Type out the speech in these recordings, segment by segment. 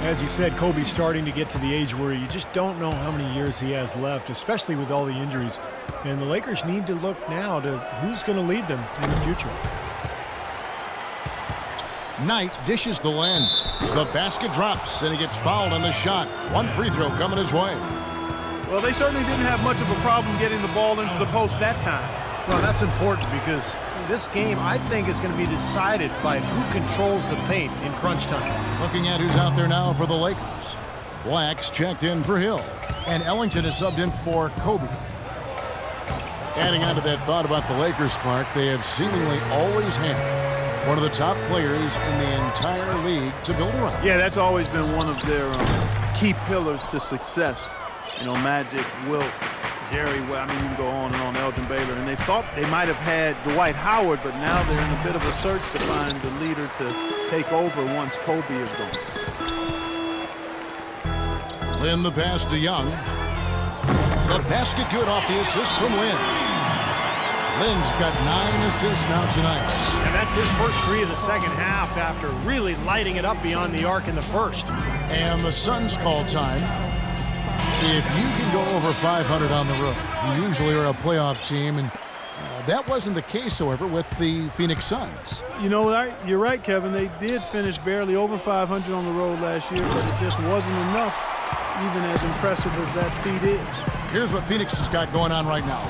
As you said, Kobe's starting to get to the age where you just don't know how many years he has left, especially with all the injuries. And the Lakers need to look now to who's going to lead them in the future. Knight dishes to Len. The basket drops, and he gets fouled on the shot. One free throw coming his way. Well, they certainly didn't have much of a problem getting the ball into the post that time. Well, that's important because this game, I think, is going to be decided by who controls the paint in crunch time. Looking at who's out there now for the Lakers. Black's checked in for Hill, and Ellington is subbed in for Kobe. Adding on to that thought about the Lakers, Clark, they have seemingly always had one of the top players in the entire league to build around. Yeah, that's always been one of their key pillars to success. You know, Magic, Wilt, Jerry, well, I mean, you can go on and on, Elgin Baylor. And they thought they might have had Dwight Howard, but now they're in a bit of a search to find the leader to take over once Kobe is gone. Lynn the pass to Young. The basket good off the assist from Lynn. Lynn's got 9 assists now tonight. And that's his first 3 of the second half after really lighting it up beyond the arc in the first. And the Suns call time. If you can go over 500 on the road, you usually are a playoff team, and that wasn't the case, however, with the Phoenix Suns. You know, you're right, Kevin. They did finish barely over 500 on the road last year, but it just wasn't enough, even as impressive as that feat is. Here's what Phoenix has got going on right now.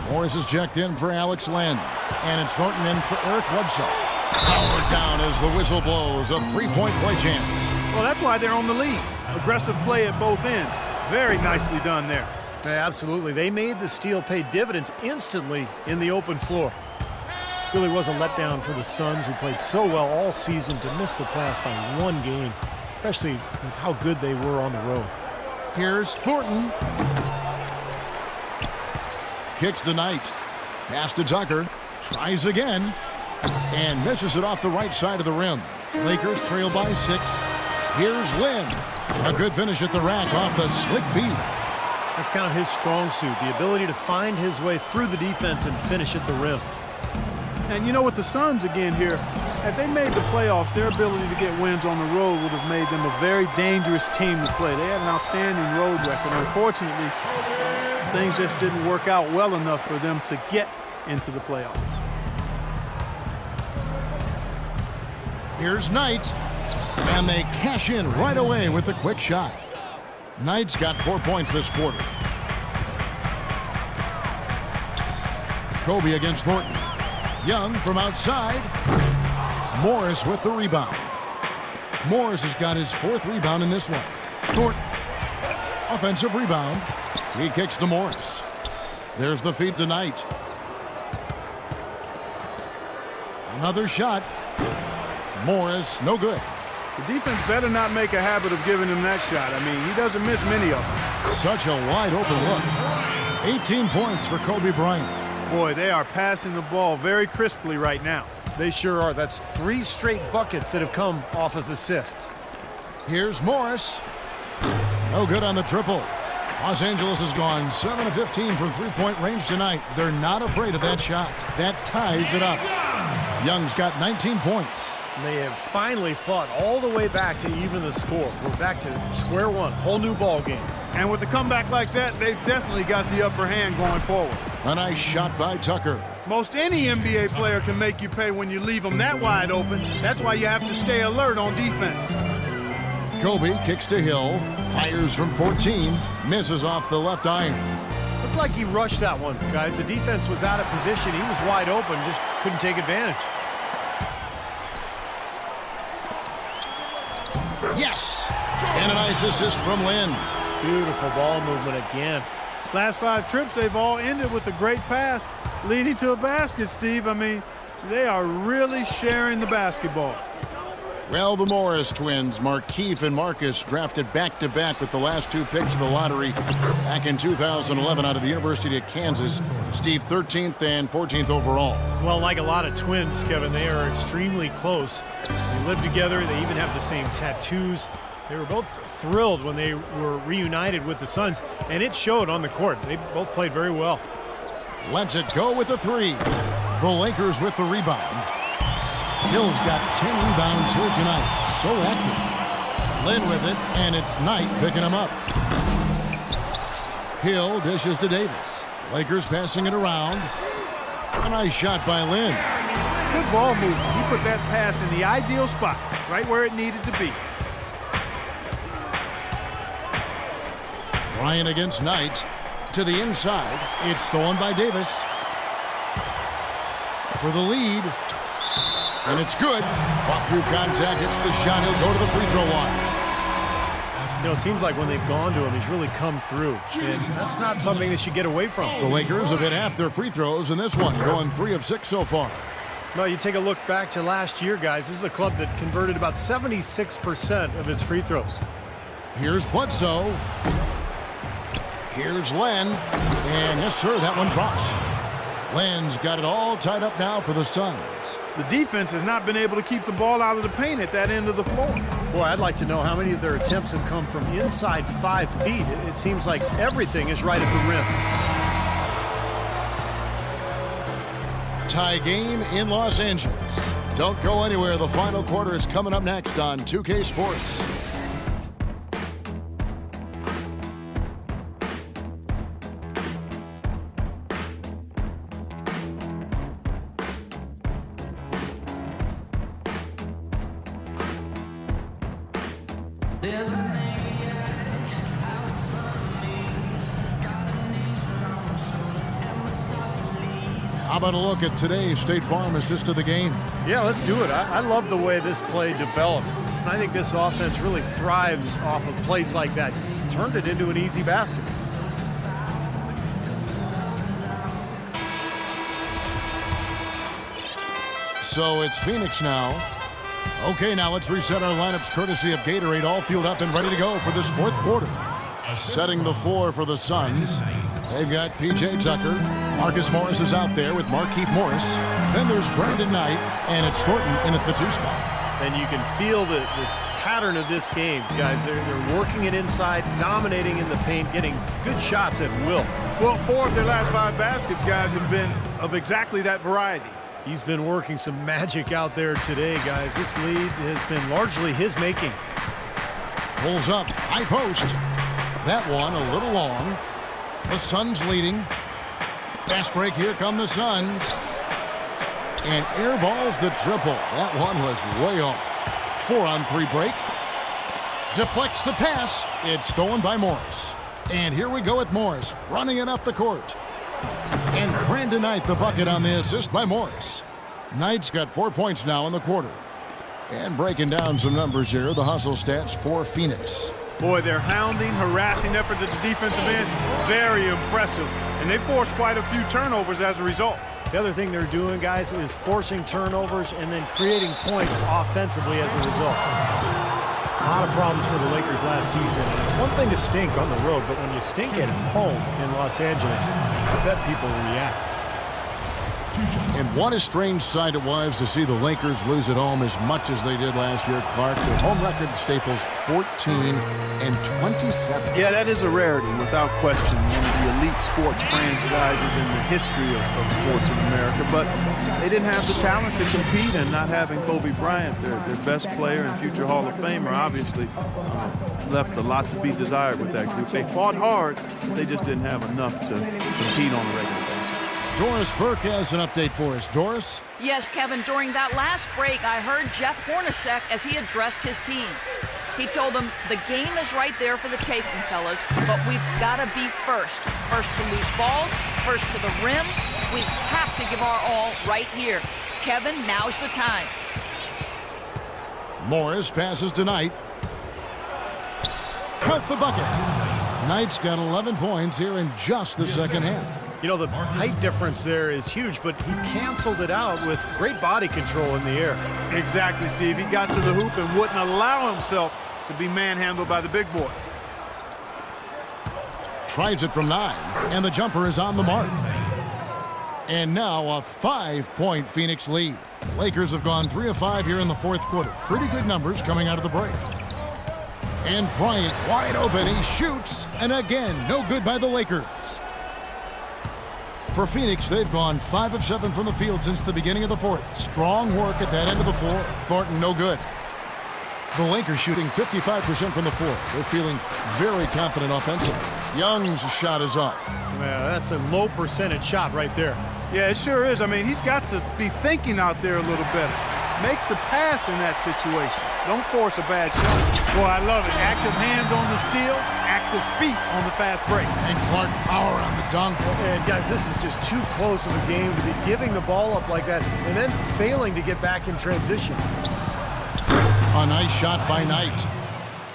Morris is checked in for Alex Len, and it's Thornton in for Eric Bledsoe. Powered down as the whistle blows, a three-point play chance. Well, that's why they're on the lead. Aggressive play at both ends. Very nicely done there. Yeah, absolutely. They made the steal pay dividends instantly in the open floor. Really was a letdown for the Suns, who played so well all season, to miss the playoffs by 1 game, especially with how good they were on the road. Here's Thornton. Kicks to Knight. Pass to Tucker. Tries again. And misses it off the right side of the rim. Lakers trail by 6. Here's Lynn. A good finish at the rack off the slick feed. That's kind of his strong suit, the ability to find his way through the defense and finish at the rim. And you know, with the Suns again here, had they made the playoffs, their ability to get wins on the road would have made them a very dangerous team to play. They had an outstanding road record. Unfortunately, things just didn't work out well enough for them to get into the playoffs. Here's Knight. And they cash in right away with the quick shot. Knight's got 4 points this quarter. Kobe against Thornton. Young from outside. Morris with the rebound. Morris has got his 4th rebound in this one. Thornton. Offensive rebound. He kicks to Morris. There's the feed to Knight. Another shot. Morris, no good. The defense better not make a habit of giving him that shot. I mean, he doesn't miss many of them. Such a wide open look. 18 points for Kobe Bryant. Boy, they are passing the ball very crisply right now. They sure are. That's 3 straight buckets that have come off of assists. Here's Morris. No good on the triple. Los Angeles has gone 7 of 15 from three-point range tonight. They're not afraid of that shot. That ties it up. Young's got 19 points. They have finally fought all the way back to even the score. We're back to square one, whole new ball game. And with a comeback like that, they've definitely got the upper hand going forward. A nice shot by Tucker. Most any NBA player can make you pay when you leave them that wide open. That's why you have to stay alert on defense. Kobe kicks to Hill, fires from 14, misses off the left iron. Looked like he rushed that one, guys. The defense was out of position. He was wide open, just couldn't take advantage. Yes! And a nice assist from Lynn. Beautiful ball movement again. Last 5 trips, they've all ended with a great pass leading to a basket, Steve. I mean, they are really sharing the basketball. Well, the Morris twins, Markieff and Marcus, drafted back-to-back with the last 2 picks of the lottery back in 2011 out of the University of Kansas. Steve, 13th and 14th overall. Well, like a lot of twins, Kevin, they are extremely close. They live together. They even have the same tattoos. They were both thrilled when they were reunited with the Suns, and it showed on the court. They both played very well. Lets it go with the 3. The Lakers with the rebound. Hill's got 10 rebounds here tonight. So active. Lynn with it, and it's Knight picking him up. Hill dishes to Davis. Lakers passing it around. A nice shot by Lynn. Good ball movement. He put that pass in the ideal spot, right where it needed to be. Bryant against Knight. To the inside. It's stolen by Davis. For the lead. And it's good. Fought through contact. It's the shot. He'll go to the free throw line. You know, it seems like when they've gone to him, he's really come through. And that's not something they should get away from. The Lakers have hit half their free throws in this one, going 3 of 6 so far. No, you take a look back to last year, guys. This is a club that converted about 76% of its free throws. Here's Bledsoe. Here's Len. And yes, sir, that one drops. Len's got it all tied up now for the Suns. The defense has not been able to keep the ball out of the paint at that end of the floor. Boy, I'd like to know how many of their attempts have come from inside 5 feet. It seems like everything is right at the rim. Tie game in Los Angeles. Don't go anywhere. The final quarter is coming up next on 2K Sports. How about a look at today's State Farm assist of the game? Yeah, let's do it. I love the way this play developed. I think this offense really thrives off of plays like that. Turned it into an easy basket. So it's Phoenix now. Okay, now let's reset our lineups courtesy of Gatorade, all fueled up and ready to go for this fourth quarter. Setting the floor for the Suns. They've got P.J. Tucker. Marcus Morris is out there with Markieff Morris. Then there's Brandon Knight, and it's Thornton in at the 2 spot. And you can feel the pattern of this game, guys. They're working it inside, dominating in the paint, getting good shots at will. Well, 4 of their last 5 baskets, guys, have been of exactly that variety. He's been working some magic out there today, guys. This lead has been largely his making. Pulls up, high post. That one a little long. The Suns leading. Fast break, here come the Suns. And airballs the triple. That one was way off. 4-on-3 break. Deflects the pass. It's stolen by Morris. And here we go with Morris, running it up the court. And Brandon Knight the bucket on the assist by Morris. Knight's got 4 points now in the quarter. And breaking down some numbers here, the hustle stats for Phoenix. Boy, their hounding, harassing effort at the defensive end, very impressive. And they forced quite a few turnovers as a result. The other thing they're doing, guys, is forcing turnovers and then creating points offensively as a result. A lot of problems for the Lakers last season. It's one thing to stink on the road, but when you stink at home in Los Angeles, I bet people react. And what a strange sight it was to see the Lakers lose at home as much as they did last year. Clark, their home record staples 14-27. Yeah, that is a rarity, without question. One of the elite sports franchises in the history of sports in America. But they didn't have the talent to compete, and not having Kobe Bryant, their best player and future Hall of Famer, obviously left a lot to be desired with that group. They fought hard, but they just didn't have enough to compete on a regular basis. Doris Burke has an update for us. Doris? Yes, Kevin, during that last break, I heard Jeff Hornacek as he addressed his team. He told them, the game is right there for the taking, fellas, but we've got to be first. First to loose balls, first to the rim. We have to give our all right here. Kevin, now's the time. Morris passes to Knight. Cut the bucket. Knight's got 11 points here in just the second half. You know, the height difference there is huge, but he canceled it out with great body control in the air. Exactly, Steve. He got to the hoop and wouldn't allow himself to be manhandled by the big boy. Tries it from 9, and the jumper is on the mark. And now a 5-point Phoenix lead. Lakers have gone 3 of 5 here in the fourth quarter. Pretty good numbers coming out of the break. And Bryant wide open. He shoots, and again, no good by the Lakers. For Phoenix, they've gone 5 of 7 from the field since the beginning of the fourth. Strong work at that end of the floor. Thornton, no good. The Lakers shooting 55% from the floor. They're feeling very confident offensively. Young's shot is off. Yeah, that's a low percentage shot right there. Yeah, it sure is. I mean, he's got to be thinking out there a little better. Make the pass in that situation. Don't force a bad shot. Boy, I love it. Active hands on the steal, active feet on the fast break. And Clark power on the dunk. And guys, this is just too close of a game to be giving the ball up like that and then failing to get back in transition. A nice shot by Knight.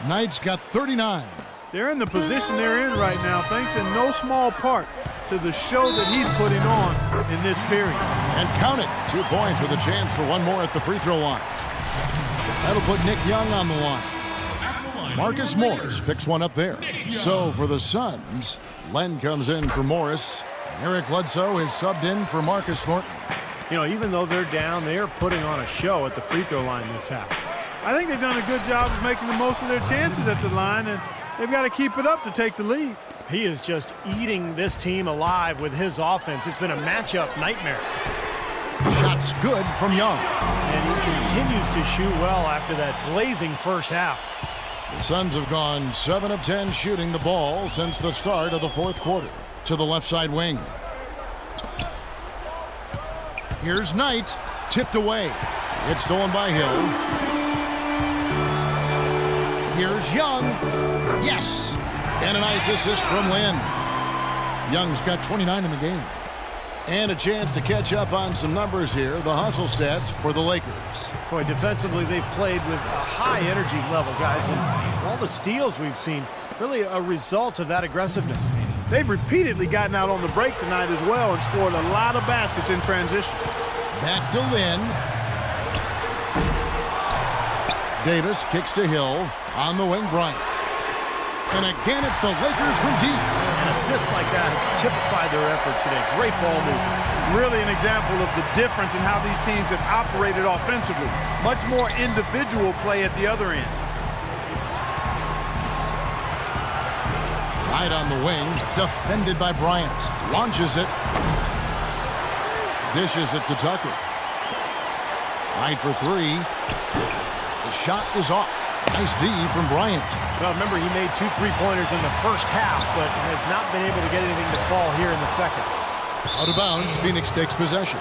Knight's got 39. They're in the position they're in right now, thanks in no small part to the show that he's putting on in this period. And count it. 2 points with a chance for one more at the free throw line. That'll put Nick Young on the line. Marcus Morris picks one up there. So for the Suns, Len comes in for Morris. Eric Bledsoe is subbed in for Marcus Thornton. You know, even though they're down, they are putting on a show at the free throw line this half. I think they've done a good job of making the most of their chances at the line, and they've got to keep it up to take the lead. He is just eating this team alive with his offense. It's been a matchup nightmare. Shots good from Young. And he continues to shoot well after that blazing first half. The Suns have gone 7 of 10 shooting the ball since the start of the fourth quarter. To the left side wing. Here's Knight, tipped away. It's stolen by Hill. Here's Young. Yes! And a nice assist from Lynn. Young's got 29 in the game. And a chance to catch up on some numbers here. The hustle stats for the Lakers. Boy, defensively, they've played with a high energy level, guys. And all the steals we've seen, really a result of that aggressiveness. They've repeatedly gotten out on the break tonight as well and scored a lot of baskets in transition. Back to Lynn. Davis kicks to Hill. On the wing, Bryant. And again, it's the Lakers from deep. And assists like that typified their effort today. Great ball movement. Really an example of the difference in how these teams have operated offensively. Much more individual play at the other end. Right on the wing, defended by Bryant. Launches it. Dishes it to Tucker. Right for 3. The shot is off. Nice D from Bryant. Well, remember, he made 2 3-pointers in the first half, but has not been able to get anything to fall here in the second. Out of bounds, Phoenix takes possession.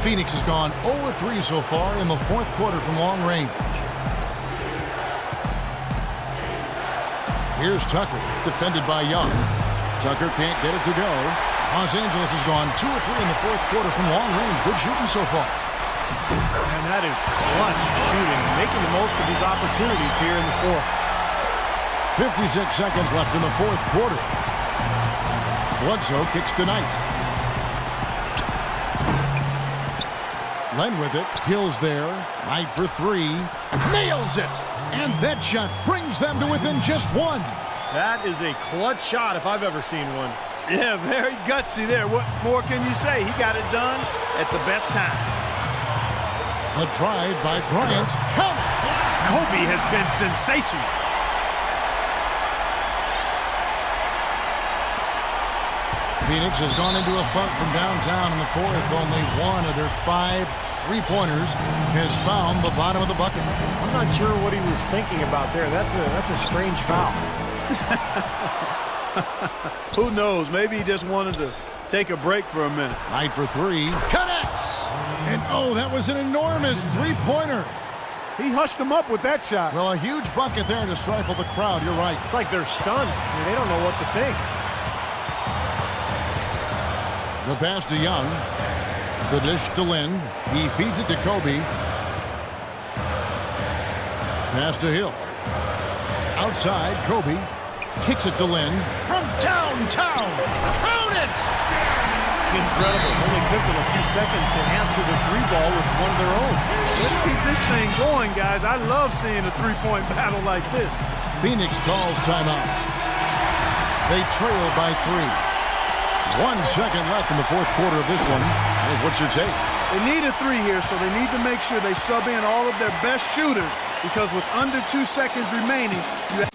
Phoenix has gone 0-3 so far in the fourth quarter from long range. Here's Tucker, defended by Young. Tucker can't get it to go. Los Angeles has gone 2 of 3 in the fourth quarter from long range. Good shooting so far. And that is clutch shooting, making the most of his opportunities here in the fourth. 56 seconds left in the fourth quarter. Bledsoe kicks to Knight. Len with it. Hill's there. Knight for 3. Nails it! And that shot brings them to within just 1. That is a clutch shot if I've ever seen one. Yeah, very gutsy there. What more can you say? He got it done at the best time. A drive by Bryant. Count it! Kobe has been sensational. Phoenix has gone into a funk from downtown in the fourth. Only 1 of their 5 3-pointers has found the bottom of the bucket. I'm not sure what he was thinking about there. That's a strange foul. Who knows? Maybe he just wanted to take a break for a minute. Knight for 3. Connects! And oh, that was an enormous 3-pointer. He hushed him up with that shot. Well, a huge bucket there to stifle the crowd. You're right. It's like they're stunned. I mean, they don't know what to think. The pass to Young. The dish to Lynn. He feeds it to Kobe. Pass to Hill. Outside, Kobe kicks it to Lynn. From downtown. Count it! Incredible. Only took them a few seconds to answer the 3-ball with one of their own. Let's keep this thing going, guys. I love seeing a 3-point battle like this. Phoenix calls timeout. They trail by 3. 1 second left in the fourth quarter of this one. Here's what's your take? They need a 3 here, so they need to make sure they sub in all of their best shooters, because with under 2 seconds remaining, you have